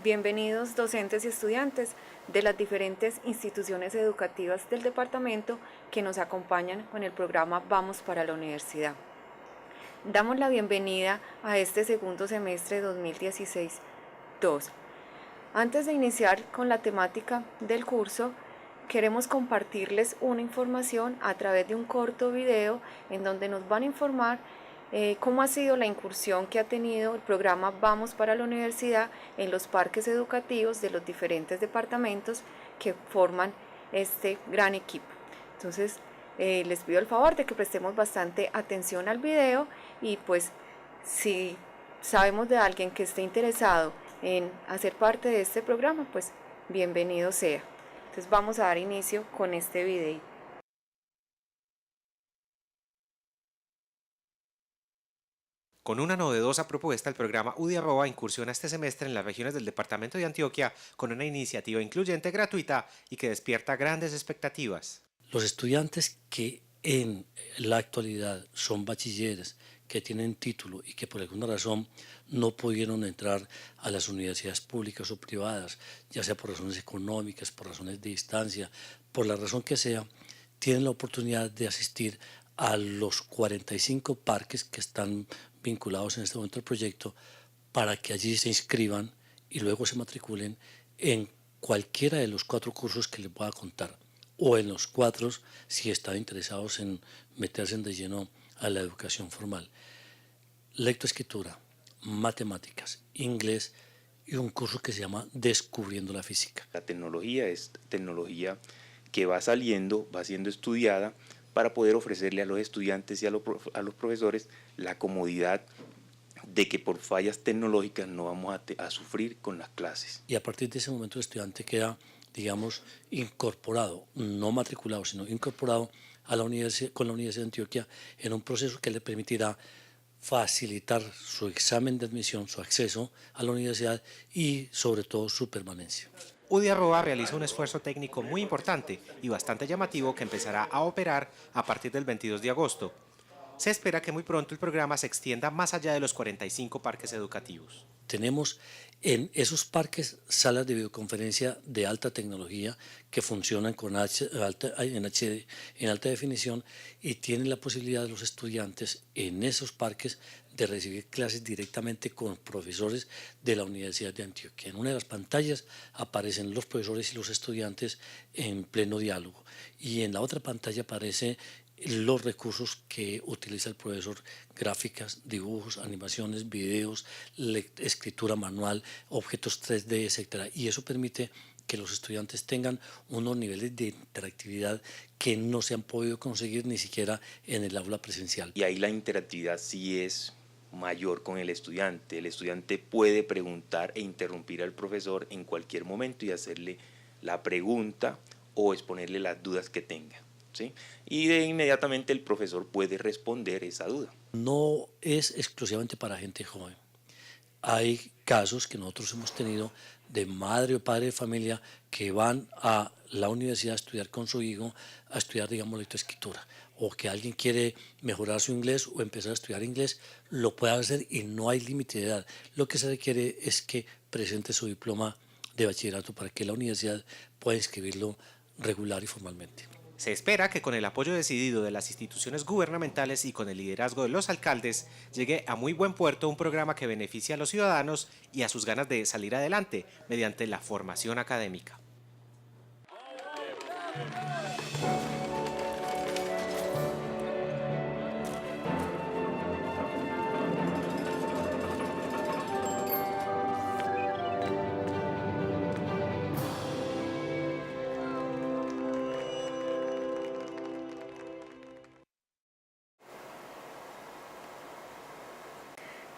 Bienvenidos docentes y estudiantes de las diferentes instituciones educativas del departamento que nos acompañan con el programa Vamos para la Universidad. Damos la bienvenida a este segundo semestre 2016-2. Antes de iniciar con la temática del curso, queremos compartirles una información a través de un corto video en donde nos van a informar cómo ha sido la incursión que ha tenido el programa Vamos para la Universidad en los parques educativos de los diferentes departamentos que forman este gran equipo. Entonces, les pido el favor de que prestemos bastante atención al video y pues si sabemos de alguien que esté interesado en hacer parte de este programa, pues bienvenido sea. Entonces vamos a dar inicio con este video. Con una novedosa propuesta, el programa UDI Arroba incursiona este semestre en las regiones del departamento de Antioquia con una iniciativa incluyente, gratuita y que despierta grandes expectativas. Los estudiantes que en la actualidad son bachilleres, que tienen título y que por alguna razón no pudieron entrar a las universidades públicas o privadas, ya sea por razones económicas, por razones de distancia, por la razón que sea, tienen la oportunidad de asistir a los 45 parques que están vinculados en este momento al proyecto para que allí se inscriban y luego se matriculen en cualquiera de los 4 cursos que les voy a contar, o en los 4 si están interesados en meterse de lleno a la educación formal. Lectoescritura, matemáticas, inglés y un curso que se llama Descubriendo la Física. La tecnología es tecnología que va saliendo, va siendo estudiada para poder ofrecerle a los estudiantes y a los profesores la comodidad de que por fallas tecnológicas no vamos a sufrir con las clases. Y a partir de ese momento el estudiante queda, digamos, incorporado, no matriculado, sino incorporado a la universidad, con la Universidad de Antioquia en un proceso que le permitirá facilitar su examen de admisión, su acceso a la universidad y sobre todo su permanencia. UDI Arroba realiza un esfuerzo técnico muy importante y bastante llamativo que empezará a operar a partir del 22 de agosto. Se espera que muy pronto el programa se extienda más allá de los 45 parques educativos. Tenemos en esos parques salas de videoconferencia de alta tecnología que funcionan en alta definición y tienen la posibilidad de los estudiantes en esos parques de recibir clases directamente con profesores de la Universidad de Antioquia. En una de las pantallas aparecen los profesores y los estudiantes en pleno diálogo y en la otra pantalla aparece los recursos que utiliza el profesor: gráficas, dibujos, animaciones, videos, escritura manual, objetos 3D, etc. Y eso permite que los estudiantes tengan unos niveles de interactividad que no se han podido conseguir ni siquiera en el aula presencial. Y ahí la interactividad sí es mayor con el estudiante. El estudiante puede preguntar e interrumpir al profesor en cualquier momento y hacerle la pregunta o exponerle las dudas que tenga. ¿Sí? Y de inmediatamente el profesor puede responder esa duda. No es exclusivamente para gente joven. Hay casos que nosotros hemos tenido de madre o padre de familia que van a la universidad a estudiar con su hijo, a estudiar, digamos, lectoescritura, o que alguien quiere mejorar su inglés o empezar a estudiar inglés, lo puede hacer y no hay límite de edad. Lo que se requiere es que presente su diploma de bachillerato para que la universidad pueda inscribirlo regular y formalmente. Se espera que con el apoyo decidido de las instituciones gubernamentales y con el liderazgo de los alcaldes llegue a muy buen puerto un programa que beneficie a los ciudadanos y a sus ganas de salir adelante mediante la formación académica.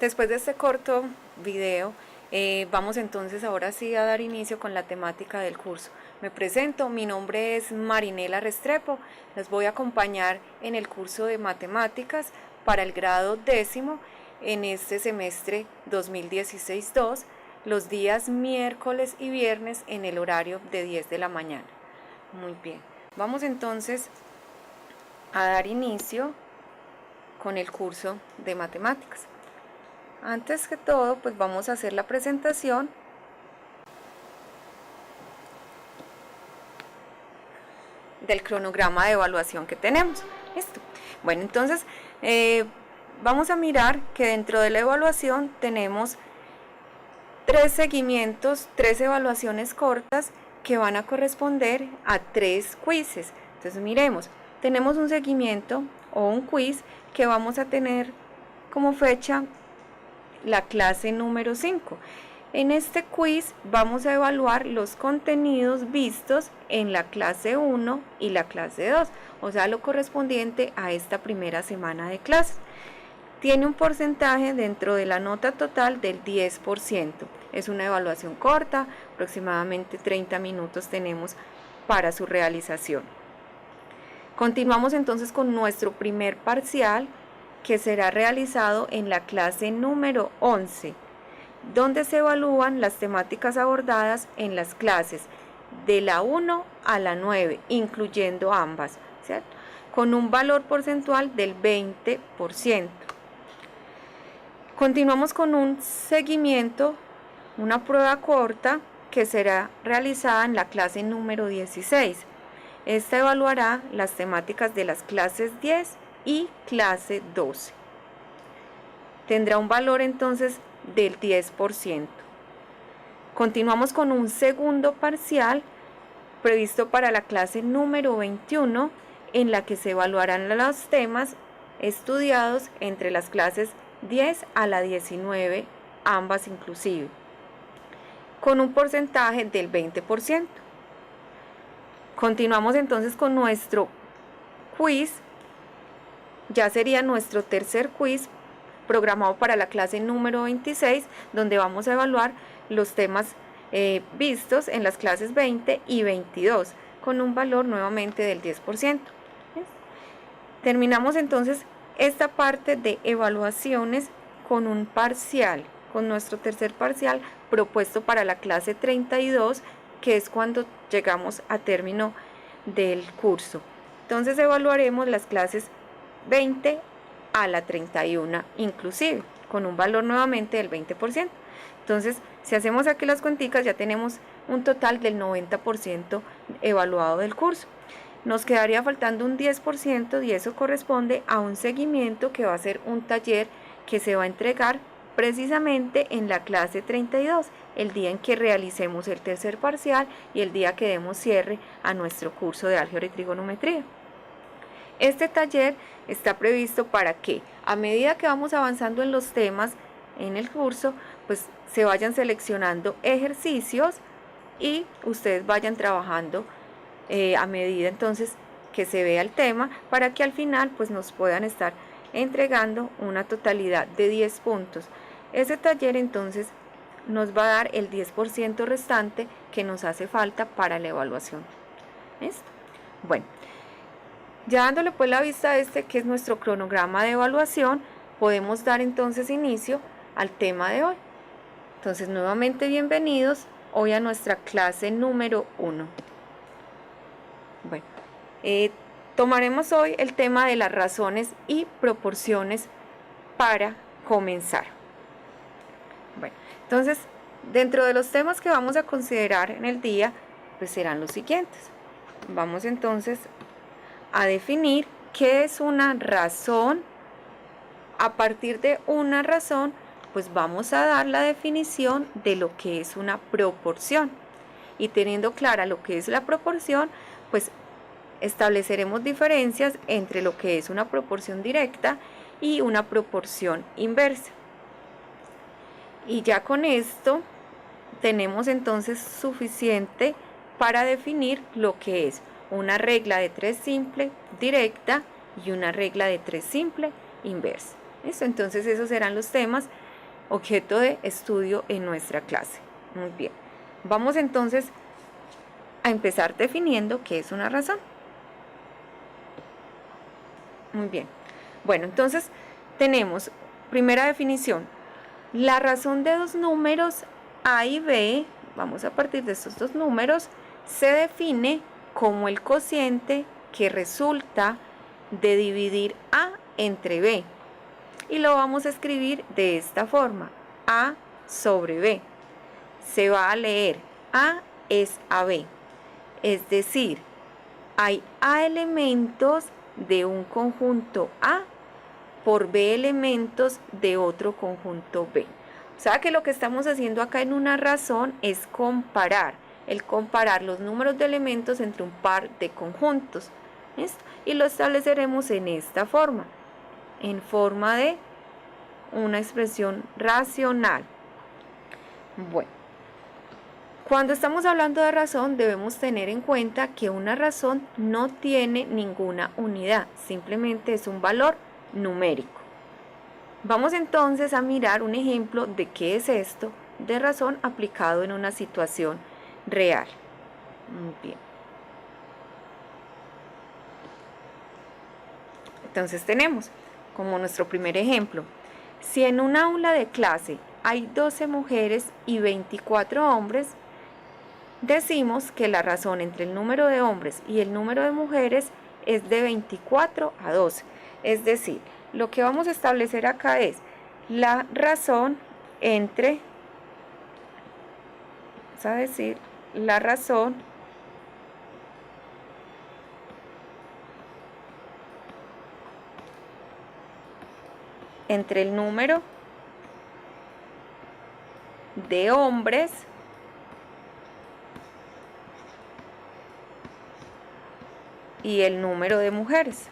Después de este corto video, vamos entonces ahora sí a dar inicio con la temática del curso. Me presento, mi nombre es Marinela Restrepo, les voy a acompañar en el curso de matemáticas para el grado 10º en este semestre 2016-2, los días miércoles y viernes en el horario de 10 de la mañana. Muy bien, vamos entonces a dar inicio con el curso de matemáticas. Antes que todo, pues vamos a hacer la presentación del cronograma de evaluación que tenemos. ¿Listo? Bueno, entonces vamos a mirar que dentro de la evaluación tenemos 3 seguimientos, 3 evaluaciones cortas que van a corresponder a 3 quizzes. Entonces miremos, tenemos un seguimiento o un quiz que vamos a tener como fecha la clase número 5. En este quiz vamos a evaluar los contenidos vistos en la clase 1 y la clase 2, o sea, lo correspondiente a esta primera semana de clases. Tiene un porcentaje dentro de la nota total del 10%. Es una evaluación corta, aproximadamente 30 minutos tenemos para su realización. Continuamos entonces con nuestro primer parcial, que será realizado en la clase número 11, donde se evalúan las temáticas abordadas en las clases de la 1 a la 9, incluyendo ambas, ¿cierto? Con un valor porcentual del 20%. Continuamos con un seguimiento, una prueba corta que será realizada en la clase número 16. Esta evaluará las temáticas de las clases 10 y clase 12. Tendrá un valor entonces del 10%. Continuamos con un segundo parcial previsto para la clase número 21, en la que se evaluarán los temas estudiados entre las clases 10 a la 19, ambas inclusive, con un porcentaje del 20%. Continuamos entonces con nuestro quiz, ya sería nuestro tercer quiz programado para la clase número 26, donde vamos a evaluar los temas vistos en las clases 20 y 22, con un valor nuevamente del 10%. Terminamos entonces esta parte de evaluaciones con un parcial, con nuestro tercer parcial propuesto para la clase 32, que es cuando llegamos a término del curso. Entonces evaluaremos las clases 20 a la 31 inclusive, con un valor nuevamente del 20%. Entonces, si hacemos aquí las cuenticas, ya tenemos un total del 90% evaluado del curso. Nos quedaría faltando un 10% y eso corresponde a un seguimiento que va a ser un taller que se va a entregar precisamente en la clase 32, el día en que realicemos el tercer parcial y el día que demos cierre a nuestro curso de álgebra y trigonometría. Este taller está previsto para que, a medida que vamos avanzando en los temas en el curso, pues se vayan seleccionando ejercicios y ustedes vayan trabajando a medida entonces que se vea el tema, para que al final pues nos puedan estar entregando una totalidad de 10 puntos. Ese taller entonces nos va a dar el 10% restante que nos hace falta para la evaluación. ¿Listo? Bueno, ya dándole pues la vista a este que es nuestro cronograma de evaluación, podemos dar entonces inicio al tema de hoy. Entonces nuevamente bienvenidos hoy a nuestra clase número 1. Bueno, tomaremos hoy el tema de las razones y proporciones para comenzar. Bueno, entonces dentro de los temas que vamos a considerar en el día, pues serán los siguientes. Vamos entonces a definir qué es una razón. A partir de una razón, pues vamos a dar la definición de lo que es una proporción. Y teniendo clara lo que es la proporción, pues estableceremos diferencias entre lo que es una proporción directa y una proporción inversa. Y ya con esto tenemos entonces suficiente para definir lo que es una regla de 3 simple directa y una regla de 3 simple inversa. ¿Listo? Entonces esos serán los temas objeto de estudio en nuestra clase. Muy bien. Vamos entonces a empezar definiendo qué es una razón. Muy bien. Bueno, entonces tenemos primera definición. La razón de dos números A y B, vamos a partir de estos dos números, se define como el cociente que resulta de dividir A entre B. Y lo vamos a escribir de esta forma: A sobre B. Se va a leer A es a B. Es decir, hay A elementos de un conjunto A por B elementos de otro conjunto B. O sea que lo que estamos haciendo acá en una razón es comparar los números de elementos entre un par de conjuntos. ¿Listo? Y lo estableceremos en esta forma, en forma de una expresión racional. Bueno, cuando estamos hablando de razón debemos tener en cuenta que una razón no tiene ninguna unidad, simplemente es un valor numérico. Vamos entonces a mirar un ejemplo de qué es esto de razón aplicado en una situación real. Muy bien. Entonces tenemos como nuestro primer ejemplo, si en un aula de clase hay 12 mujeres y 24 hombres, decimos que la razón entre el número de hombres y el número de mujeres es de 24 a 12. Es decir, lo que vamos a establecer acá es la razón entre, vamos a decir, la razón entre el número de hombres y el número de mujeres.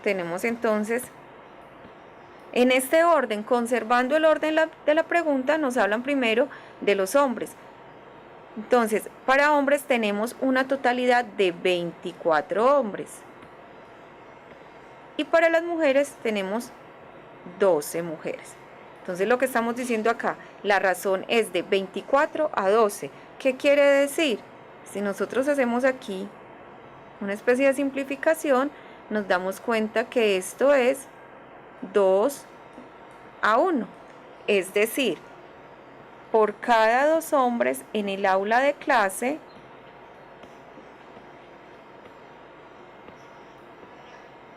Tenemos entonces, en este orden, conservando el orden de la pregunta, nos hablan primero de los hombres. Entonces, para hombres tenemos una totalidad de 24 hombres. Y para las mujeres tenemos 12 mujeres. Entonces lo que estamos diciendo acá, la razón es de 24 a 12. ¿Qué quiere decir? Si nosotros hacemos aquí una especie de simplificación, nos damos cuenta que esto es 2 a 1. Es decir, por cada 2 hombres en el aula de clase,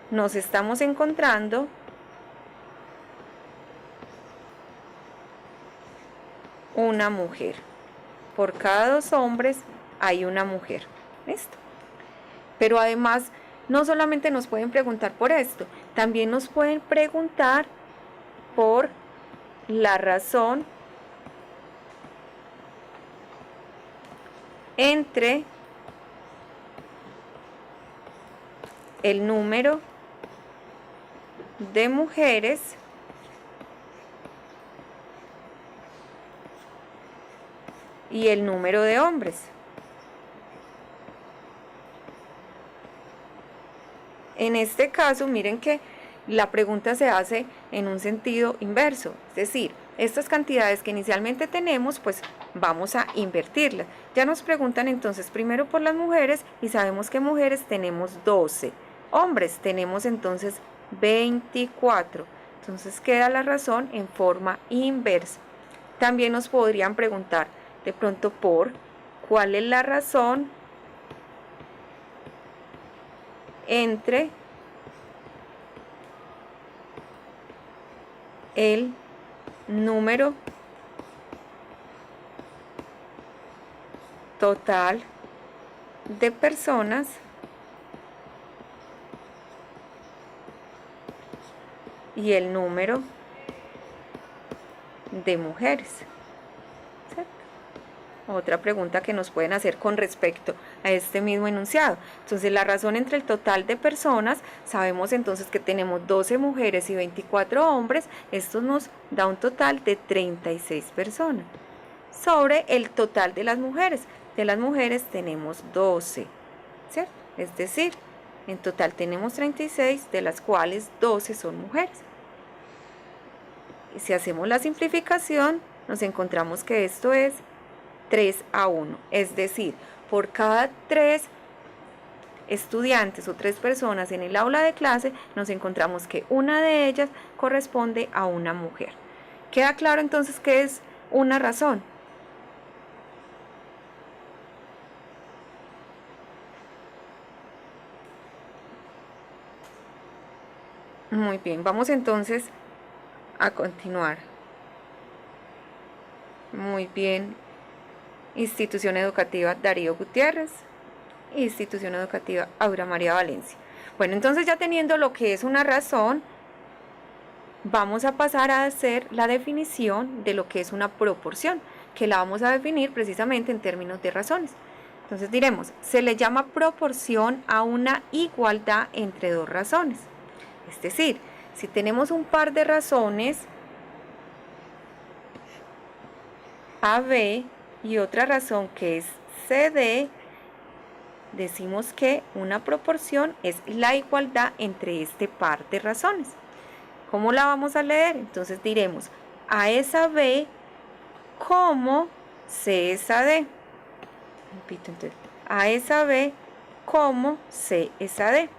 nos estamos encontrando una mujer. Por cada 2 hombres hay una mujer. ¿Listo? Pero además, no solamente nos pueden preguntar por esto, también nos pueden preguntar por la razón entre el número de mujeres y el número de hombres. En este caso, miren que la pregunta se hace en un sentido inverso, es decir, estas cantidades que inicialmente tenemos, pues vamos a invertirlas. Ya nos preguntan entonces primero por las mujeres y sabemos que mujeres tenemos 12, hombres tenemos entonces 24. Entonces queda la razón en forma inversa. También nos podrían preguntar de pronto por cuál es la razón entre el número total de personas y el número de mujeres. ¿Cierto? Otra pregunta que nos pueden hacer con respecto a este mismo enunciado. Entonces, la razón entre el total de personas, sabemos entonces que tenemos 12 mujeres y 24 hombres, esto nos da un total de 36 personas. Sobre el total de las mujeres tenemos 12, ¿cierto? Es decir, en total tenemos 36, de las cuales 12 son mujeres. Y si hacemos la simplificación, nos encontramos que esto es 3 a 1, es decir, por cada 3 estudiantes o 3 personas en el aula de clase, nos encontramos que una de ellas corresponde a una mujer. ¿Queda claro entonces qué es una razón? Muy bien, vamos entonces a continuar. Muy bien. Institución Educativa Darío Gutiérrez, Institución Educativa Aura María Valencia. Bueno, entonces ya teniendo lo que es una razón, vamos a pasar a hacer la definición de lo que es una proporción, que la vamos a definir precisamente en términos de razones. Entonces diremos, se le llama proporción a una igualdad entre dos razones. Es decir, si tenemos un par de razones, AB y otra razón que es CD, decimos que una proporción es la igualdad entre este par de razones. ¿Cómo la vamos a leer? Entonces diremos A es a B como C es a D. Repito, entonces, A es a B como C es a D.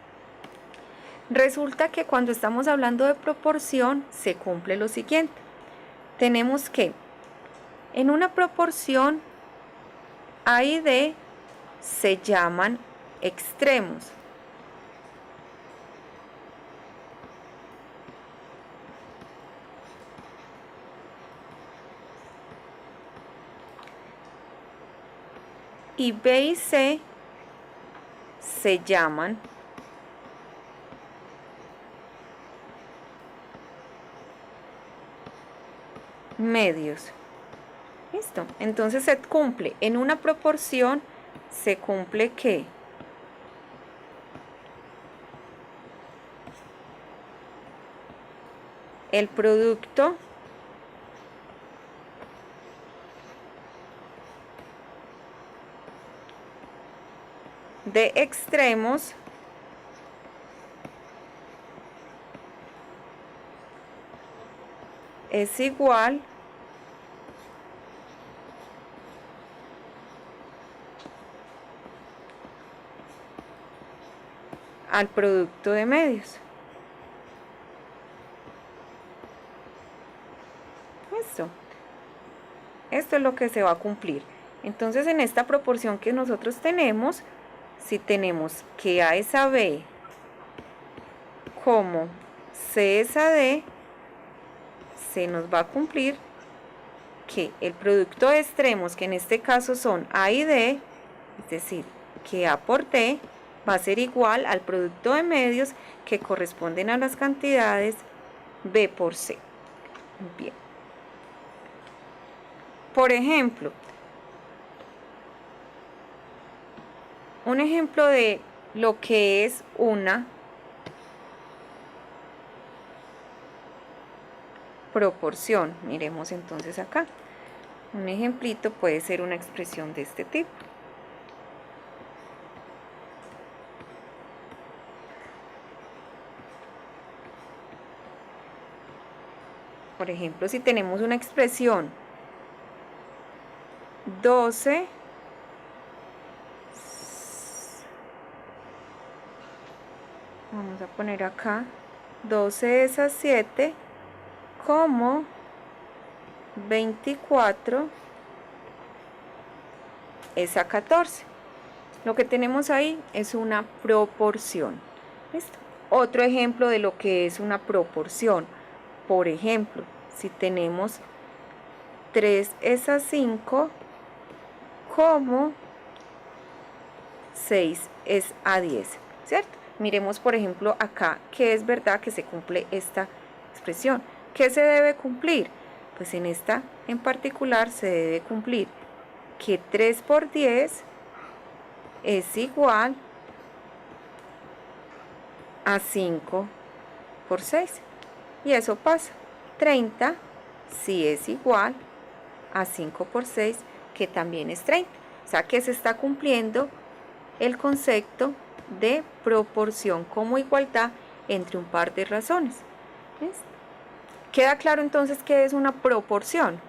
Resulta que cuando estamos hablando de proporción se cumple lo siguiente. Tenemos que en una proporción A y D se llaman extremos. Y B y C se llaman medios. ¿Listo? Entonces se cumple en una proporción, se cumple que el producto de extremos es igual al producto de medios. Esto es lo que se va a cumplir. Entonces, en esta proporción que nosotros tenemos, si tenemos que A es a B como C es a D, se nos va a cumplir que el producto de extremos, que en este caso son A y D, es decir, que A por D va a ser igual al producto de medios que corresponden a las cantidades B por C. Bien. Por ejemplo, un ejemplo de lo que es una proporción. Miremos entonces acá. Un ejemplito puede ser una expresión de este tipo. Por ejemplo, si tenemos una expresión 12 vamos a poner acá 12 es a 7 como 24 es a 14. Lo que tenemos ahí es una proporción. ¿Listo? Otro ejemplo de lo que es una proporción. Por ejemplo, si tenemos 3 es a 5 como 6 es a 10, ¿cierto? Miremos, por ejemplo, acá que es verdad que se cumple esta expresión. ¿Qué se debe cumplir? Pues en esta en particular se debe cumplir que 3 por 10 es igual a 5 por 6. Y eso pasa. 30 sí es igual a 5 por 6, que también es 30. O sea que se está cumpliendo el concepto de proporción como igualdad entre un par de razones. ¿Ves? ¿Queda claro entonces qué es una proporción?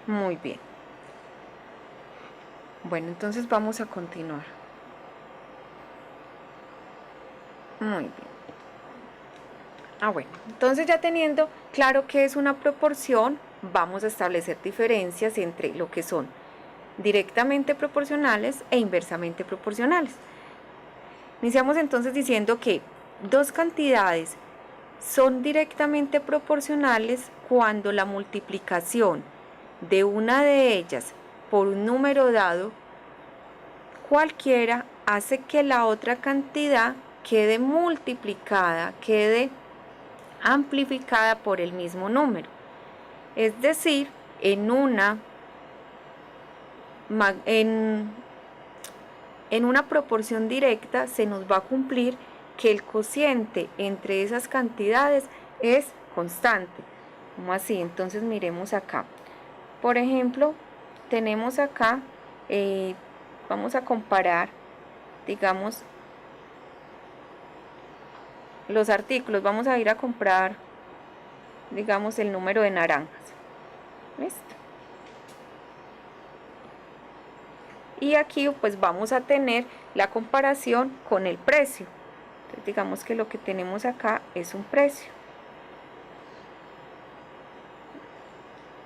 Muy bien. Bueno, entonces vamos a continuar. Muy bien. Bueno, entonces ya teniendo claro qué es una proporción, vamos a establecer diferencias entre lo que son directamente proporcionales e inversamente proporcionales. Iniciamos entonces diciendo que dos cantidades son directamente proporcionales cuando la multiplicación de una de ellas por un número dado cualquiera hace que la otra cantidad quede multiplicada, quede amplificada por el mismo número. Es decir, en una proporción directa se nos va a cumplir que el cociente entre esas cantidades es constante. ¿Cómo así? Entonces miremos acá. Por ejemplo, tenemos acá, vamos a comparar, digamos, los artículos. Vamos a ir a comprar, digamos, el número de naranjas. ¿Listo? Y aquí pues vamos a tener la comparación con el precio. Entonces, digamos que lo que tenemos acá es un precio.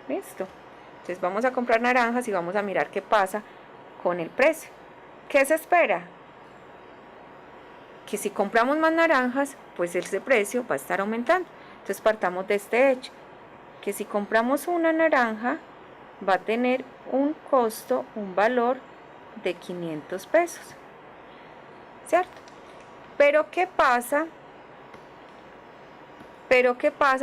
¿Listo? Entonces vamos a comprar naranjas y vamos a mirar qué pasa con el precio. ¿Qué se espera? Que si compramos más naranjas, pues ese precio va a estar aumentando. Entonces partamos de este hecho, que si compramos una naranja, va a tener un costo, un valor de 500 pesos. ¿Cierto? Pero ¿qué pasa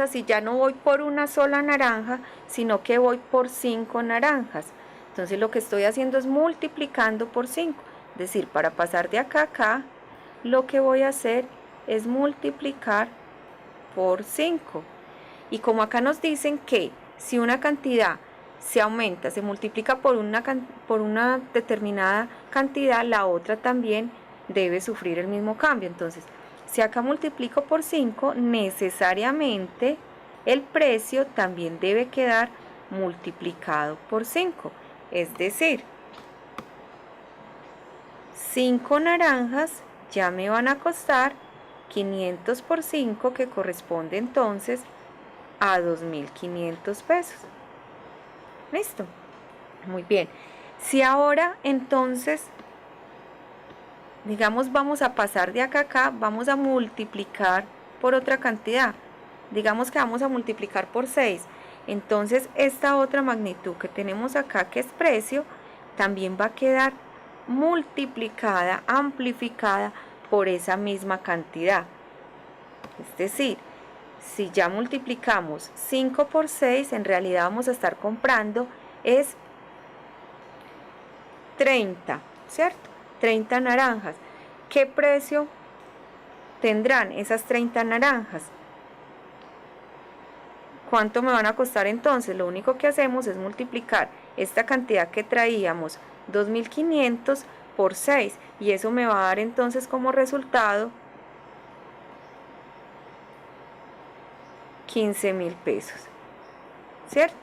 si ya no voy por una sola naranja, sino que voy por 5 naranjas? Entonces lo que estoy haciendo es multiplicando por 5. Es decir, para pasar de acá a acá, lo que voy a hacer es multiplicar por 5. Y como acá nos dicen que si una cantidad se aumenta, se multiplica por una determinada cantidad, la otra también debe sufrir el mismo cambio. Entonces, si acá multiplico por 5, necesariamente el precio también debe quedar multiplicado por 5. Es decir, 5 naranjas ya me van a costar 500 por 5, que corresponde entonces a 2.500 pesos. ¿Listo? Muy bien. Si ahora entonces, digamos, vamos a pasar de acá a acá, vamos a multiplicar por otra cantidad. Digamos que vamos a multiplicar por 6. Entonces esta otra magnitud que tenemos acá, que es precio, también va a quedar multiplicada, amplificada por esa misma cantidad. Es decir, si ya multiplicamos 5 por 6, en realidad vamos a estar comprando es 30, ¿cierto? 30 naranjas. ¿Qué precio tendrán esas 30 naranjas? ¿Cuánto me van a costar entonces? Lo único que hacemos es multiplicar esta cantidad que traíamos, 2.500 por 6, y eso me va a dar entonces como resultado 15.000 pesos, ¿cierto?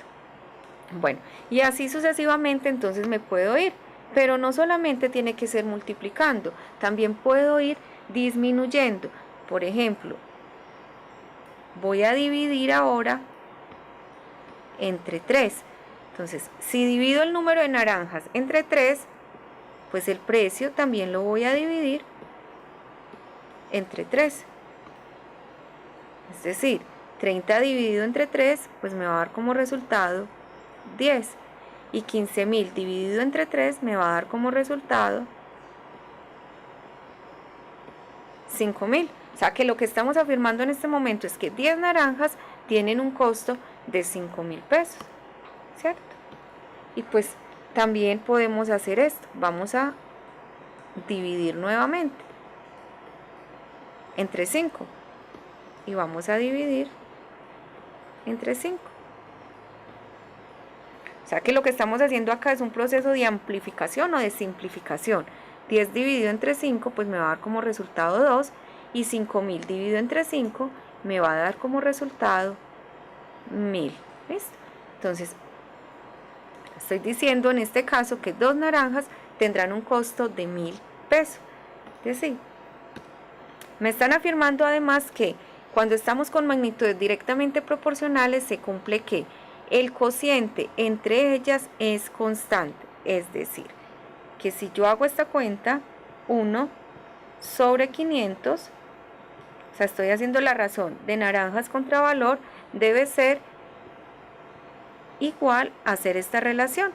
Bueno, y así sucesivamente entonces me puedo ir, pero no solamente tiene que ser multiplicando, también puedo ir disminuyendo. Por ejemplo, voy a dividir ahora entre 3. Entonces, si divido el número de naranjas entre 3, pues el precio también lo voy a dividir entre 3. Es decir, 30 dividido entre 3, pues me va a dar como resultado 10. Y 15.000 dividido entre 3 me va a dar como resultado 5.000. O sea que lo que estamos afirmando en este momento es que 10 naranjas tienen un costo de 5.000 pesos, ¿cierto? Y pues también podemos hacer esto. Vamos a dividir nuevamente entre 5 y vamos a dividir entre 5. O sea que lo que estamos haciendo acá es un proceso de amplificación o de simplificación. 10 dividido entre 5 pues me va a dar como resultado 2, y 5.000 dividido entre 5 me va a dar como resultado 1.000. ¿Listo? Entonces, estoy diciendo en este caso que 2 naranjas tendrán un costo de 1.000 pesos. Es decir, me están afirmando además que cuando estamos con magnitudes directamente proporcionales se cumple que el cociente entre ellas es constante. es decir, que si yo hago esta cuenta, 1 sobre 500, o sea, estoy haciendo la razón de naranjas contra valor, debe ser igual a hacer esta relación.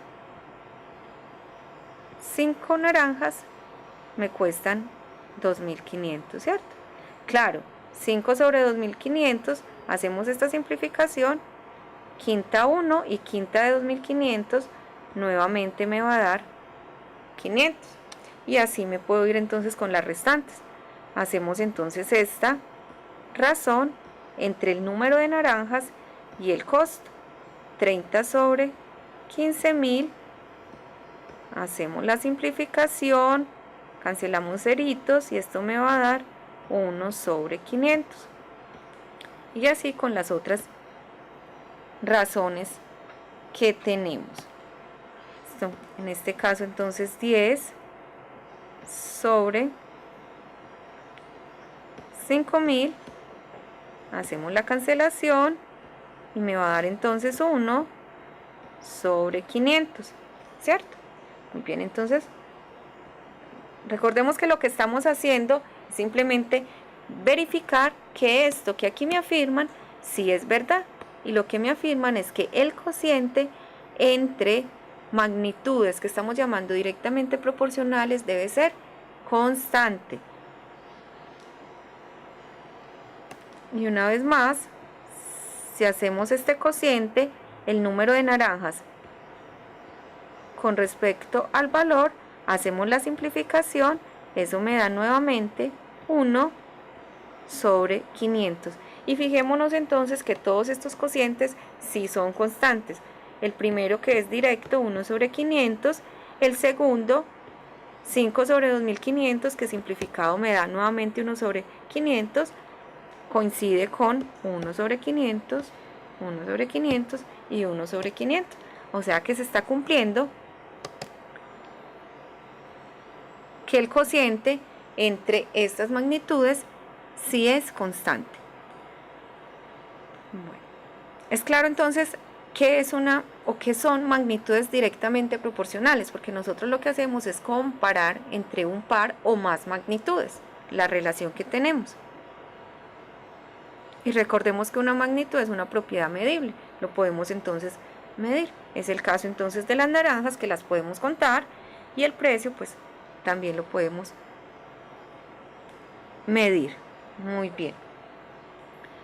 5 naranjas me cuestan 2.500, ¿cierto? Claro, 5 sobre 2.500, hacemos esta simplificación, quinta 1 y quinta de 2.500, nuevamente me va a dar 500. Y así me puedo ir entonces con las restantes. Hacemos entonces esta razón entre el número de naranjas y el costo. 30 sobre 15.000. Hacemos la simplificación, cancelamos ceritos y esto me va a dar 1 sobre 500. Y así con las otras razones que tenemos. Esto, en este caso entonces 10 sobre 5.000. Hacemos la cancelación y me va a dar entonces 1 sobre 500, ¿cierto? Muy bien, entonces recordemos que lo que estamos haciendo es simplemente verificar que esto que aquí me afirman sí es verdad, y lo que me afirman es que el cociente entre magnitudes que estamos llamando directamente proporcionales debe ser constante. Y una vez más, si hacemos este cociente, el número de naranjas con respecto al valor, hacemos la simplificación, eso me da nuevamente 1 sobre 500. Y fijémonos entonces que todos estos cocientes sí son constantes. El primero, que es directo, 1 sobre 500, el segundo 5 sobre 2500, que simplificado me da nuevamente 1 sobre 500, coincide con 1 sobre 500, 1 sobre 500 y 1 sobre 500. O sea que se está cumpliendo que el cociente entre estas magnitudes sí es constante. Bueno, es claro entonces qué es una o qué son magnitudes directamente proporcionales, porque nosotros lo que hacemos es comparar entre un par o más magnitudes, la relación que tenemos. Y recordemos que una magnitud es una propiedad medible, lo podemos entonces medir. Es el caso entonces de las naranjas, que las podemos contar, y el precio pues también lo podemos medir. Muy bien.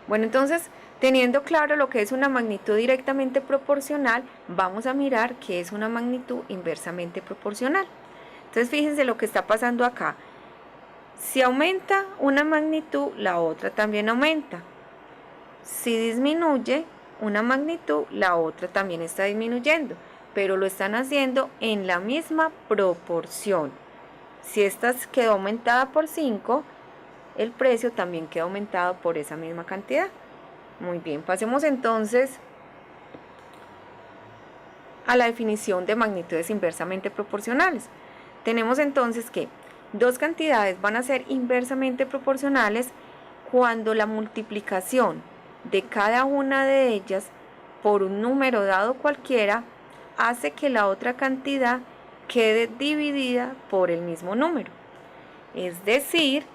Bueno, entonces, teniendo claro lo que es una magnitud directamente proporcional, vamos a mirar qué es una magnitud inversamente proporcional. Entonces, fíjense lo que está pasando acá. Si aumenta una magnitud, la otra también aumenta. Si disminuye una magnitud, la otra también está disminuyendo, pero lo están haciendo en la misma proporción. Si esta quedó aumentada por 5, el precio también queda aumentado por esa misma cantidad. Muy bien, pasemos entonces a la definición de magnitudes inversamente proporcionales. Tenemos entonces que dos cantidades van a ser inversamente proporcionales cuando la multiplicación de cada una de ellas por un número dado cualquiera hace que la otra cantidad quede dividida por el mismo número. Es decir,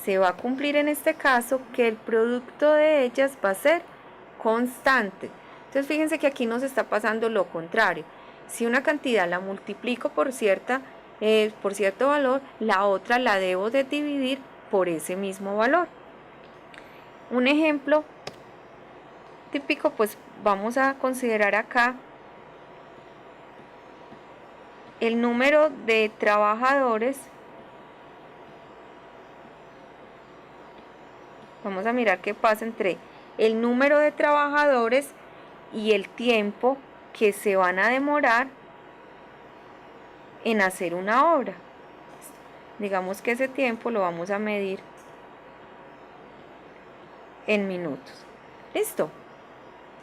se va a cumplir en este caso que el producto de ellas va a ser constante. Entonces fíjense que aquí nos está pasando lo contrario. Si una cantidad la multiplico por cierto valor, la otra la debo de dividir por ese mismo valor. Un ejemplo típico, pues vamos a considerar acá el número de trabajadores. Vamos a mirar qué pasa entre el número de trabajadores y el tiempo que se van a demorar en hacer una obra. Digamos que ese tiempo lo vamos a medir en minutos. ¿Listo?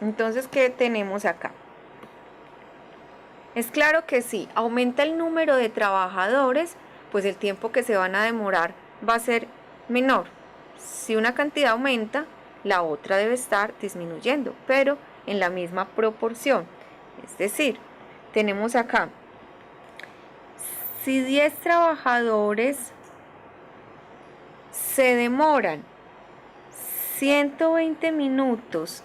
Entonces, ¿qué tenemos acá? Es claro que si aumenta el número de trabajadores, pues el tiempo que se van a demorar va a ser menor. Si una cantidad aumenta, la otra debe estar disminuyendo, pero en la misma proporción. Es decir, tenemos acá Si 10 trabajadores se demoran 120 minutos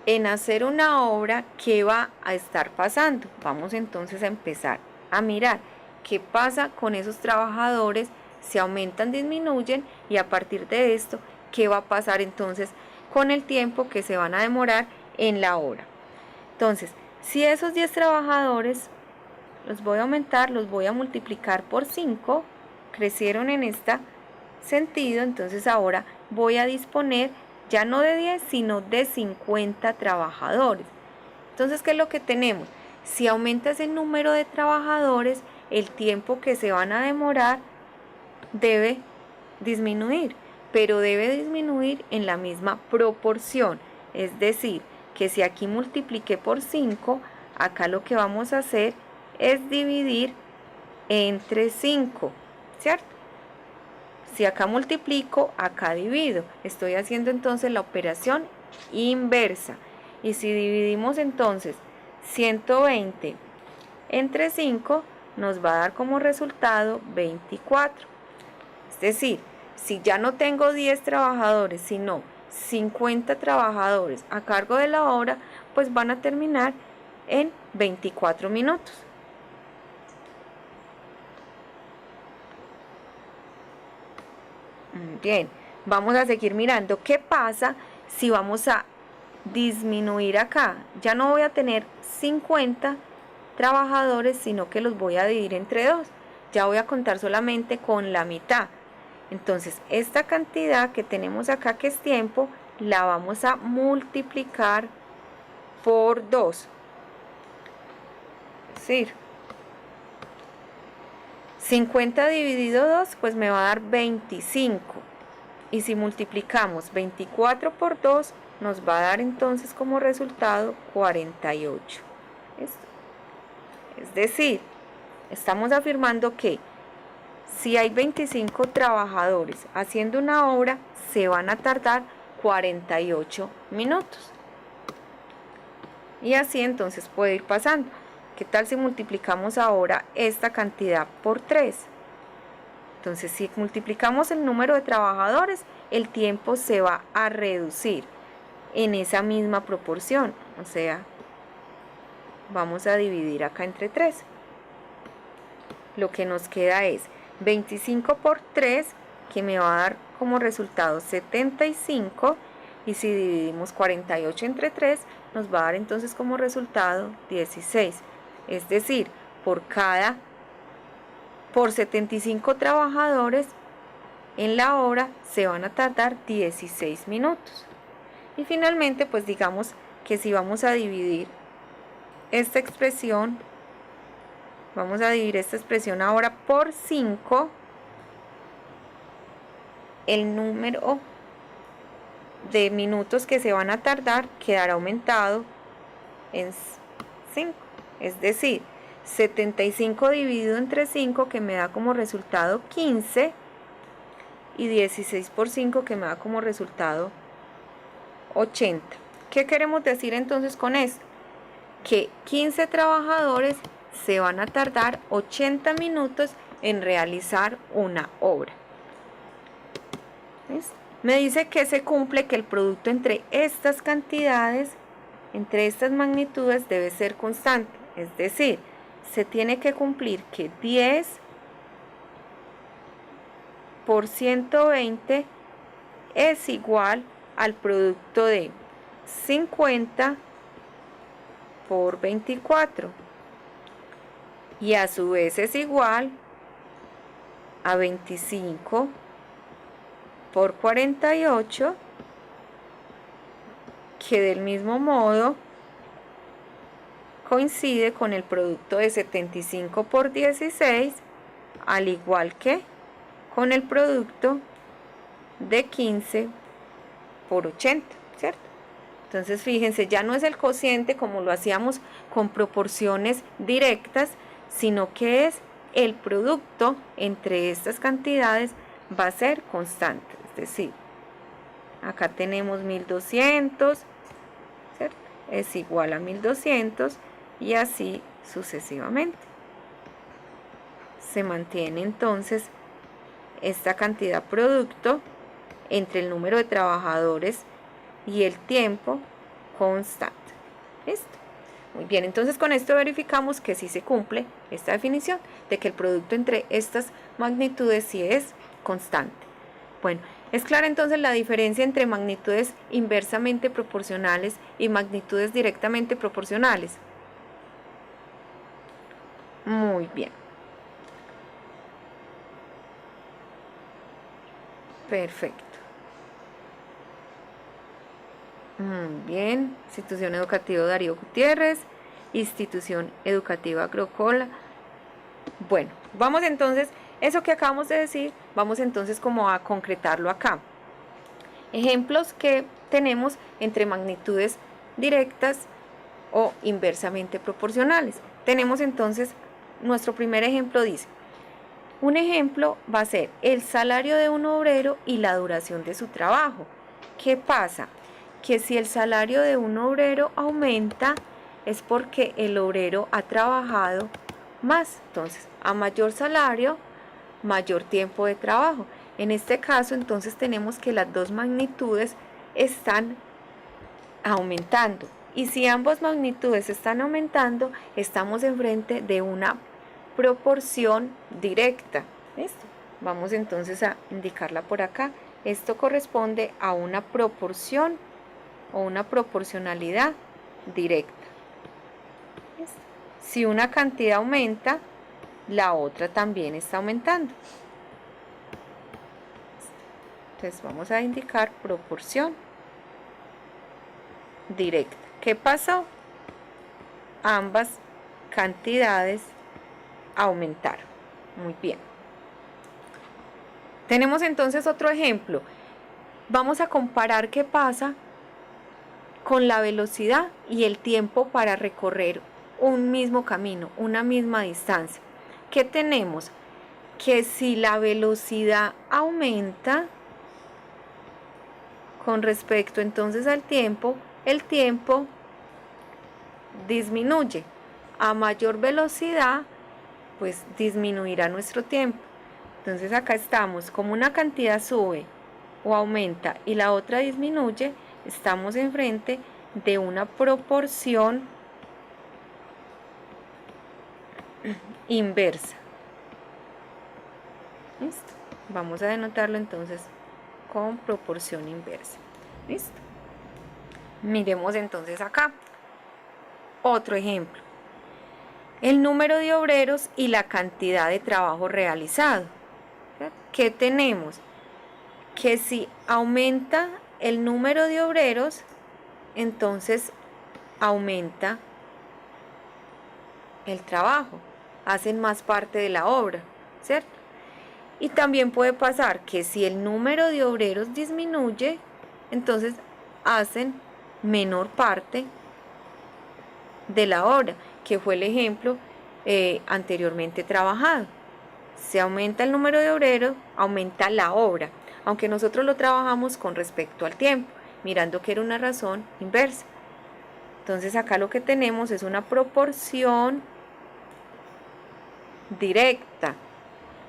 en hacer una obra, ¿qué va a estar pasando? Vamos entonces a empezar a mirar qué pasa con esos trabajadores, si aumentan, disminuyen, y a partir de esto, ¿qué va a pasar entonces con el tiempo que se van a demorar en la obra? Entonces, si esos 10 trabajadores los voy a aumentar, los voy a multiplicar por 5, crecieron en este sentido, entonces ahora voy a disponer ya no de 10, sino de 50 trabajadores. Entonces, ¿qué es lo que tenemos? Si aumenta ese número de trabajadores, el tiempo que se van a demorar debe disminuir, pero debe disminuir en la misma proporción. Es decir, que si aquí multipliqué por 5, acá lo que vamos a hacer es dividir entre 5, ¿cierto? Si acá multiplico, acá divido. Estoy haciendo entonces la operación inversa. Y si dividimos entonces 120 entre 5, nos va a dar como resultado 24. Es decir, si ya no tengo 10 trabajadores, sino 50 trabajadores a cargo de la obra, pues van a terminar en 24 minutos. Bien, vamos a seguir mirando qué pasa si vamos a disminuir acá. Ya no voy a tener 50 trabajadores, sino que los voy a dividir entre 2. Ya voy a contar solamente con la mitad. Entonces, esta cantidad que tenemos acá, que es tiempo, la vamos a multiplicar por 2. Es decir, 50 dividido 2, pues me va a dar 25. Y si multiplicamos 24 por 2, nos va a dar entonces como resultado 48. Es decir, estamos afirmando que si hay 25 trabajadores haciendo una obra, se van a tardar 48 minutos. Y así entonces puede ir pasando. ¿Qué tal si multiplicamos ahora esta cantidad por 3? Entonces, si multiplicamos el número de trabajadores, el tiempo se va a reducir en esa misma proporción. O sea, vamos a dividir acá entre 3. Lo que nos queda es 25 por 3, que me va a dar como resultado 75. Y si dividimos 48 entre 3, nos va a dar entonces como resultado 16. Es decir, por 75 trabajadores en la obra se van a tardar 16 minutos. Y finalmente, pues digamos que si vamos a dividir esta expresión, vamos a dividir esta expresión ahora por 5, el número de minutos que se van a tardar quedará aumentado en 5. Es decir, 75 dividido entre 5, que me da como resultado 15, y 16 por 5, que me da como resultado 80. ¿Qué queremos decir entonces con esto? Que 15 trabajadores se van a tardar 80 minutos en realizar una obra. ¿Ves? Me dice que se cumple que el producto entre estas cantidades, entre estas magnitudes, debe ser constante. Es decir, se tiene que cumplir que 10 por 120 es igual al producto de 50 por 24. Y a su vez es igual a 25 por 48, que del mismo modo coincide con el producto de 75 por 16, al igual que con el producto de 15 por 80, ¿cierto? Entonces, fíjense, ya no es el cociente como lo hacíamos con proporciones directas, sino que es el producto entre estas cantidades va a ser constante. Es decir, acá tenemos 1200, ¿cierto? Es igual a 1200, y así sucesivamente. Se mantiene entonces esta cantidad producto entre el número de trabajadores y el tiempo constante. ¿Listo? Muy bien, entonces con esto verificamos que sí se cumple esta definición de que el producto entre estas magnitudes sí es constante. Bueno, es clara entonces la diferencia entre magnitudes inversamente proporcionales y magnitudes directamente proporcionales. Muy bien. Perfecto. Muy bien. Institución Educativa Darío Gutiérrez. Institución Educativa Agrocola. Bueno, vamos entonces, eso que acabamos de decir, vamos entonces como a concretarlo acá. Ejemplos que tenemos entre magnitudes directas o inversamente proporcionales. Tenemos entonces, nuestro primer ejemplo dice, un ejemplo va a ser el salario de un obrero y la duración de su trabajo. ¿Qué pasa? Que si el salario de un obrero aumenta es porque el obrero ha trabajado más. Entonces, a mayor salario, mayor tiempo de trabajo. En este caso, entonces tenemos que las dos magnitudes están aumentando. Y si ambas magnitudes están aumentando, estamos enfrente de una proporción directa. ¿Listo? Vamos entonces a indicarla por acá. Esto corresponde a una proporción o una proporcionalidad directa. ¿Listo? Si una cantidad aumenta, la otra también está aumentando. Entonces vamos a indicar proporción directa. ¿Qué pasó? Ambas cantidades aumentaron. Muy bien. Tenemos entonces otro ejemplo. Vamos a comparar qué pasa con la velocidad y el tiempo para recorrer un mismo camino, una misma distancia. ¿Qué tenemos? Que si la velocidad aumenta con respecto entonces al tiempo, el tiempo disminuye. A mayor velocidad, pues disminuirá nuestro tiempo. Entonces acá estamos, como una cantidad sube o aumenta y la otra disminuye, estamos enfrente de una proporción inversa. ¿Listo? Vamos a denotarlo entonces con proporción inversa. ¿Listo? Miremos entonces acá. Otro ejemplo. El número de obreros y la cantidad de trabajo realizado. ¿Qué tenemos? Que si aumenta el número de obreros, entonces aumenta el trabajo, hacen más parte de la obra, ¿cierto? Y también puede pasar que si el número de obreros disminuye, entonces hacen menor parte de la obra, que fue el ejemplo anteriormente trabajado. Si aumenta el número de obreros, aumenta la obra, aunque nosotros lo trabajamos con respecto al tiempo, mirando que era una razón inversa. Entonces acá lo que tenemos es una proporción directa,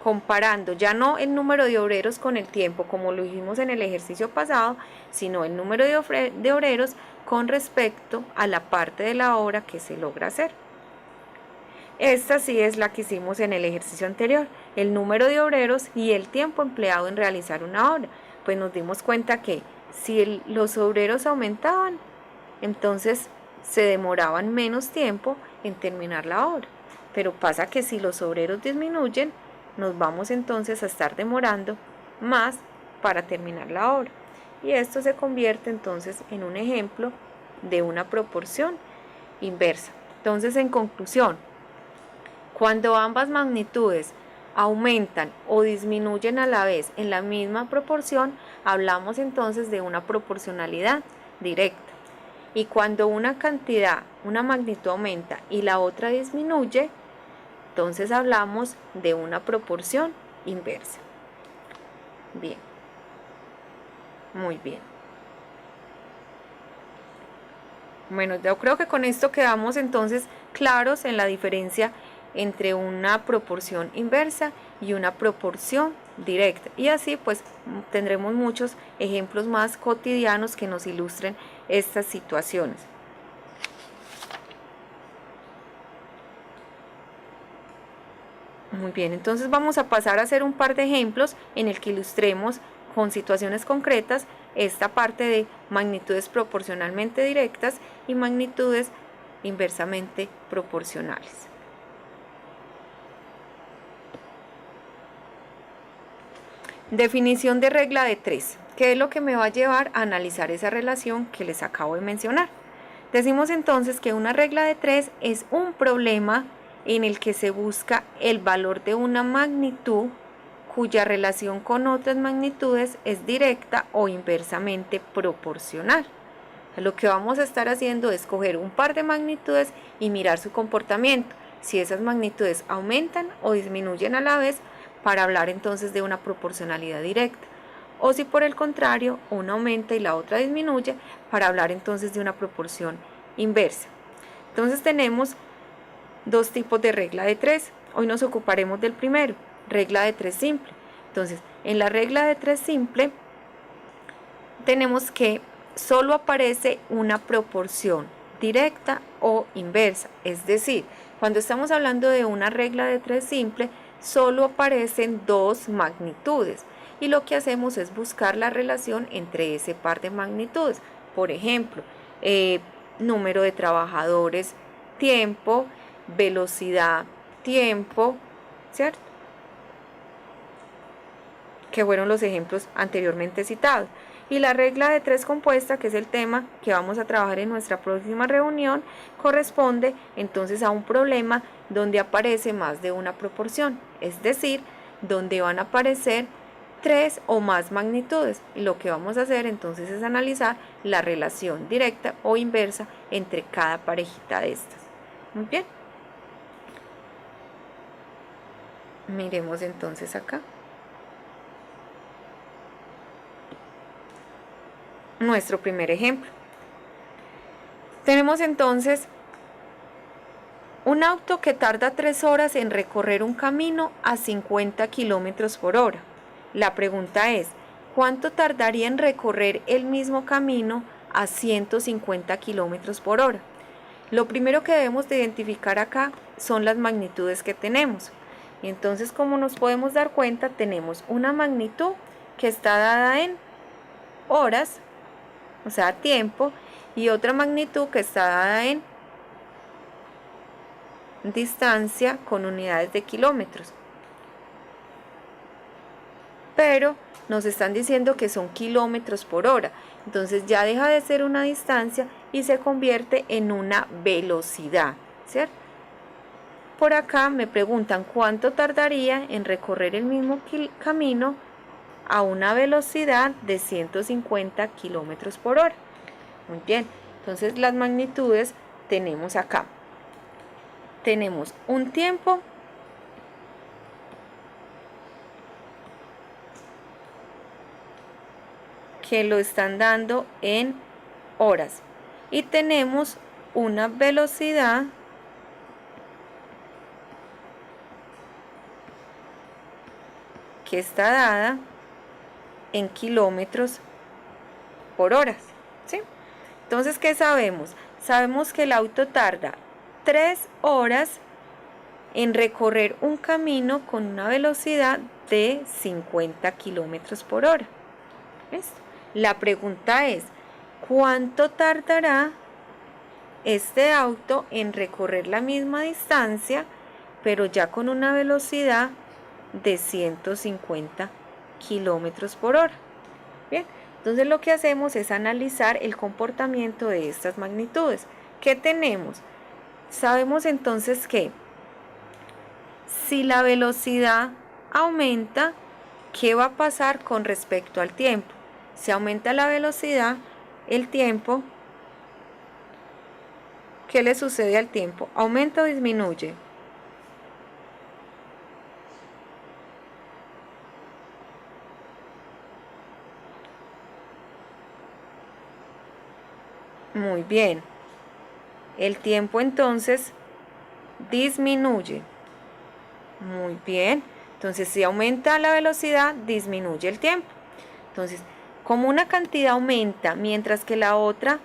comparando ya no el número de obreros con el tiempo, como lo hicimos en el ejercicio pasado, sino el número de obreros con respecto a la parte de la obra que se logra hacer. Esta sí es la que hicimos en el ejercicio anterior, el número de obreros y el tiempo empleado en realizar una obra. Pues nos dimos cuenta que si los obreros aumentaban, entonces se demoraban menos tiempo en terminar la obra. Pero pasa que si los obreros disminuyen, nos vamos entonces a estar demorando más para terminar la obra. Y esto se convierte entonces en un ejemplo de una proporción inversa. Entonces, en conclusión, cuando ambas magnitudes aumentan o disminuyen a la vez en la misma proporción, hablamos entonces de una proporcionalidad directa. Y cuando una cantidad, una magnitud aumenta y la otra disminuye, entonces hablamos de una proporción inversa. Bien. Muy bien. Bueno, yo creo que con esto quedamos entonces claros en la diferencia entre una proporción inversa y una proporción directa. Y así pues tendremos muchos ejemplos más cotidianos que nos ilustren estas situaciones. Muy bien, entonces vamos a pasar a hacer un par de ejemplos en el que ilustremos con situaciones concretas esta parte de magnitudes proporcionalmente directas y magnitudes inversamente proporcionales. Definición de regla de 3, que es lo que me va a llevar a analizar esa relación que les acabo de mencionar. Decimos entonces que una regla de 3 es un problema en el que se busca el valor de una magnitud cuya relación con otras magnitudes es directa o inversamente proporcional. Lo que vamos a estar haciendo es coger un par de magnitudes y mirar su comportamiento, si esas magnitudes aumentan o disminuyen a la vez, para hablar entonces de una proporcionalidad directa, o si por el contrario una aumenta y la otra disminuye, para hablar entonces de una proporción inversa. Entonces tenemos dos tipos de regla de 3. Hoy nos ocuparemos del primero, regla de 3 simple. Entonces, en la regla de 3 simple tenemos que solo aparece una proporción directa o inversa. Es decir, cuando estamos hablando de una regla de 3 simple, solo aparecen dos magnitudes. Y lo que hacemos es buscar la relación entre ese par de magnitudes. Por ejemplo, número de trabajadores, tiempo, velocidad, tiempo, ¿cierto? Que fueron los ejemplos anteriormente citados. Y la regla de 3 compuesta, que es el tema que vamos a trabajar en nuestra próxima reunión, corresponde entonces a un problema donde aparece más de una proporción, es decir, donde van a aparecer 3 o más magnitudes. Y lo que vamos a hacer entonces es analizar la relación directa o inversa entre cada parejita de estas. Muy bien. Miremos entonces acá. Nuestro primer ejemplo. Tenemos entonces un auto que tarda 3 horas en recorrer un camino a 50 kilómetros por hora. La pregunta es, ¿cuánto tardaría en recorrer el mismo camino a 150 kilómetros por hora? Lo primero que debemos de identificar acá son las magnitudes que tenemos. Y entonces, como nos podemos dar cuenta, tenemos una magnitud que está dada en horas, o sea, tiempo, y otra magnitud que está dada en distancia con unidades de kilómetros. Pero nos están diciendo que son kilómetros por hora, entonces ya deja de ser una distancia y se convierte en una velocidad, ¿cierto? Por acá me preguntan cuánto tardaría en recorrer el mismo camino a una velocidad de 150 kilómetros por hora. Muy bien, entonces las magnitudes tenemos acá. Tenemos un tiempo que lo están dando en horas y tenemos una velocidad que está dada en kilómetros por hora, ¿sí? Entonces, ¿qué sabemos? Sabemos que el auto tarda 3 horas en recorrer un camino con una velocidad de 50 kilómetros por hora. ¿Ves? La pregunta es, ¿cuánto tardará este auto en recorrer la misma distancia, pero ya con una velocidad de 150 kilómetros por hora? Bien, entonces lo que hacemos es analizar el comportamiento de estas magnitudes. ¿Qué tenemos? Sabemos entonces que si la velocidad aumenta, ¿qué va a pasar con respecto al tiempo? Si aumenta la velocidad, el tiempo, ¿qué le sucede al tiempo? ¿Aumenta o disminuye? Muy bien. el tiempo entonces disminuye. Muy bien. Entonces, si aumenta la velocidad, disminuye el tiempo. Entonces, como una cantidad aumenta mientras que la otra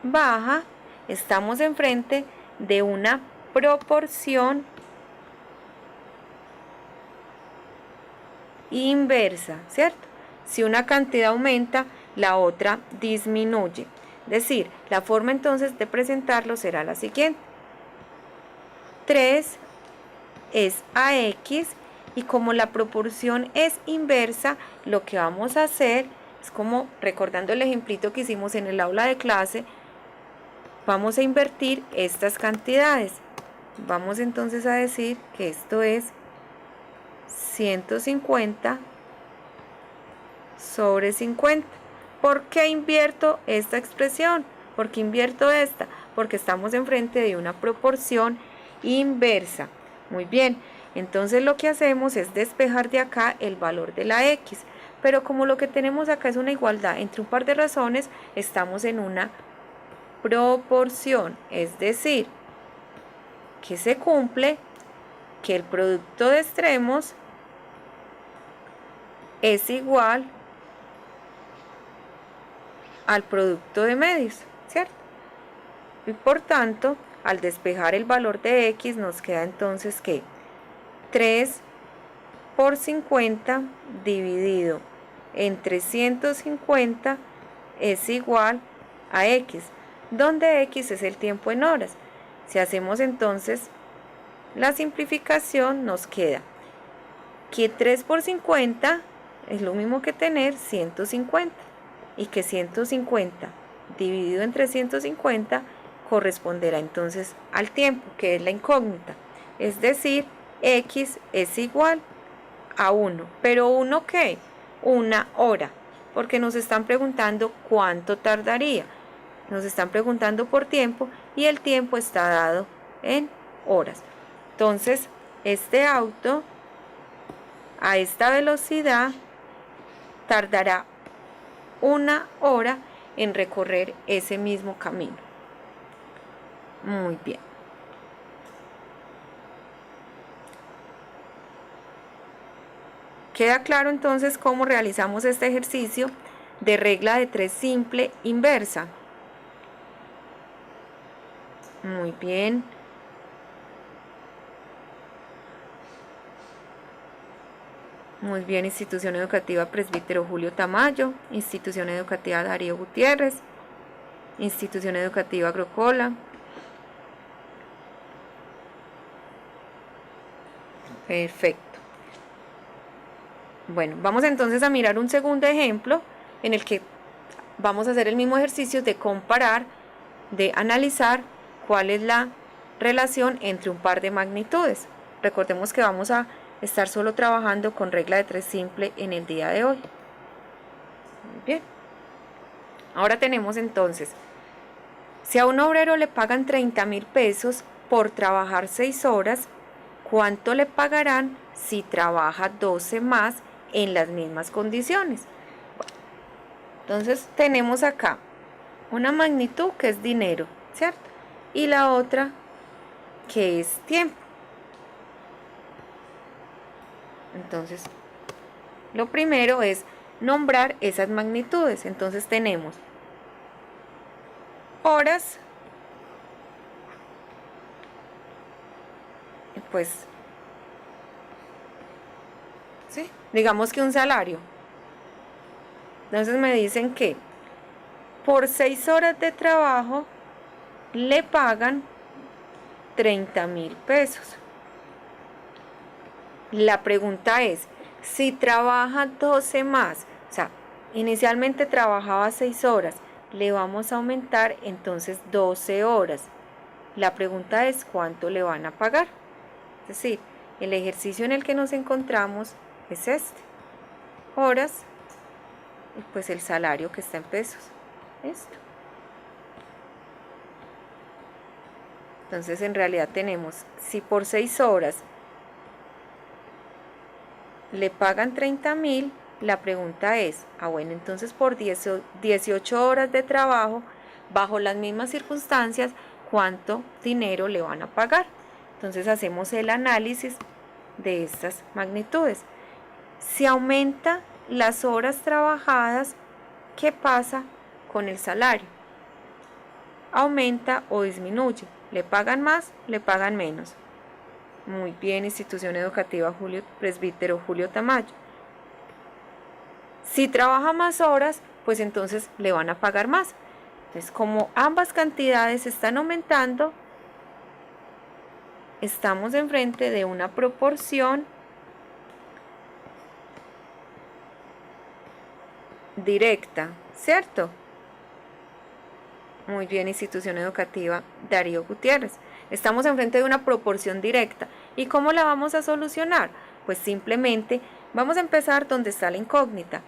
baja, estamos enfrente de una proporción inversa, ¿cierto? Si una cantidad aumenta, la otra disminuye. Es decir, la forma entonces de presentarlo será la siguiente. 3 es a x, y como la proporción es inversa, lo que vamos a hacer es, como recordando el ejemplito que hicimos en el aula de clase, vamos a invertir estas cantidades. Vamos entonces a decir que esto es 150 sobre 50. ¿Por qué invierto esta expresión? ¿Por qué invierto esta? Porque estamos enfrente de una proporción inversa. Muy bien, entonces lo que hacemos es despejar de acá el valor de la x, pero como lo que tenemos acá es una igualdad entre un par de razones, estamos en una proporción, es decir, que se cumple que el producto de extremos es igual al producto de medios, ¿cierto? Y por tanto, al despejar el valor de x, nos queda entonces que 3 por 50 dividido entre 150 es igual a x, donde x es el tiempo en horas. Si hacemos entonces la simplificación, nos queda que 3 por 50 es lo mismo que tener 150, y que 150 dividido entre 150 corresponderá entonces al tiempo, que es la incógnita. Es decir, x es igual a 1. ¿Pero 1 qué? Una hora, porque nos están preguntando cuánto tardaría. Nos están preguntando por tiempo, y el tiempo está dado en horas. Entonces, este auto a esta velocidad tardará 1 hora en recorrer ese mismo camino. Muy bien. Queda claro entonces cómo realizamos este ejercicio de regla de 3 simple inversa. Muy bien. Muy bien, Institución Educativa Presbítero Julio Tamayo, Institución Educativa Darío Gutiérrez, Institución Educativa Agrocola. Perfecto. Bueno, vamos entonces a mirar un segundo ejemplo en el que vamos a hacer el mismo ejercicio de comparar, de analizar cuál es la relación entre un par de magnitudes. Recordemos que vamos a estar solo trabajando con regla de 3 simple en el día de hoy. Muy bien. Ahora tenemos entonces, si a un obrero le pagan 30.000 pesos por trabajar 6 horas, ¿cuánto le pagarán si trabaja 12 más en las mismas condiciones? Bueno, entonces tenemos acá una magnitud que es dinero, ¿cierto? Y la otra que es tiempo. Entonces, lo primero es nombrar esas magnitudes. Entonces tenemos horas, pues, ¿sí? Digamos que un salario. Entonces me dicen que por 6 horas de trabajo le pagan 30.000 pesos. La pregunta es, si trabaja 12 más, o sea, inicialmente trabajaba 6 horas, le vamos a aumentar entonces 12 horas. La pregunta es, ¿cuánto le van a pagar? Es decir, el ejercicio en el que nos encontramos es este. Horas, y pues el salario que está en pesos. Esto. Entonces, en realidad tenemos, si por 6 horas le pagan 30.000, la pregunta es, bueno, entonces por 18 horas de trabajo, bajo las mismas circunstancias, cuánto dinero le van a pagar. Entonces hacemos el análisis de estas magnitudes. Si aumenta las horas trabajadas, ¿qué pasa con el salario? ¿Aumenta o disminuye? ¿Le pagan más? ¿Le pagan menos? Muy bien, institución educativa Presbítero Julio Tamayo. Si trabaja más horas, pues entonces le van a pagar más. Entonces, como ambas cantidades están aumentando, estamos enfrente de una proporción directa, ¿cierto? Muy bien, institución educativa Darío Gutiérrez. Estamos enfrente de una proporción directa. ¿Y cómo la vamos a solucionar? Pues simplemente vamos a empezar donde está la incógnita.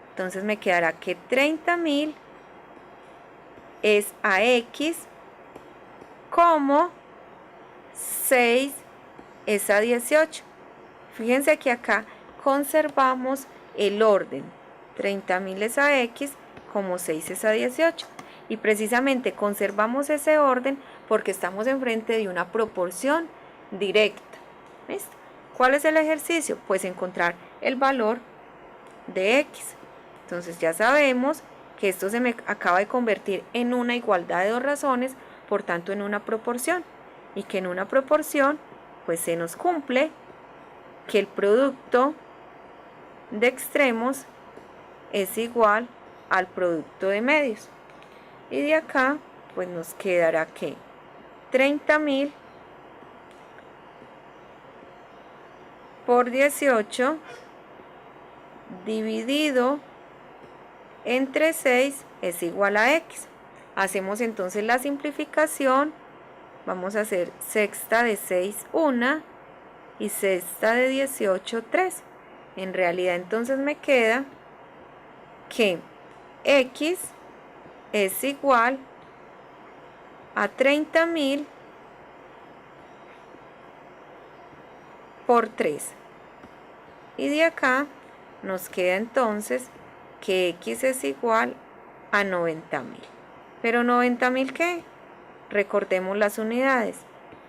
Entonces me quedará que 30.000 es a X, como 6 es a 18. Fíjense que acá conservamos el orden. 30.000 es a X, como 6 es a 18. Y precisamente conservamos ese orden porque estamos enfrente de una proporción directa. ¿Listo? ¿Cuál es el ejercicio? Pues encontrar el valor de X. Entonces ya sabemos que esto se me acaba de convertir en una igualdad de dos razones, por tanto en una proporción. Y que en una proporción pues se nos cumple que el producto de extremos es igual al producto de medios. Y de acá pues nos quedará que 30.000 por 18 dividido entre 6 es igual a X. Hacemos entonces la simplificación. Vamos a hacer sexta de 6, 1 y sexta de 18, 3. En realidad entonces me queda que X es igual a 30.000 por 3. Y de acá nos queda entonces que X es igual a 90.000. ¿Pero 90.000 qué? Recordemos las unidades.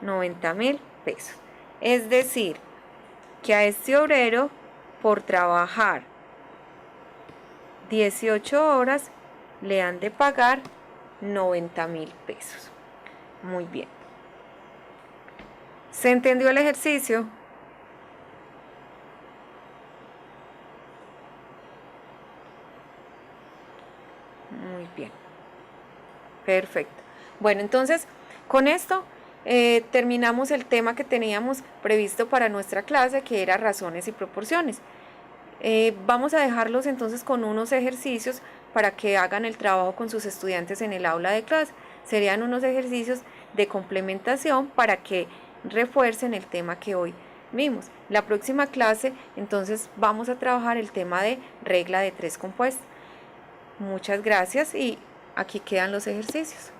90.000 pesos. Es decir, que a este obrero, por trabajar 18 horas, le han de pagar 90.000 pesos. Muy bien. ¿Se entendió el ejercicio? Muy bien. Perfecto. Bueno, entonces, con esto terminamos el tema que teníamos previsto para nuestra clase, que era razones y proporciones. Vamos a dejarlos entonces con unos ejercicios para que hagan el trabajo con sus estudiantes en el aula de clase. Serían unos ejercicios de complementación para que refuercen el tema que hoy vimos. La próxima clase entonces vamos a trabajar el tema de regla de 3 compuestas. Muchas gracias y aquí quedan los ejercicios.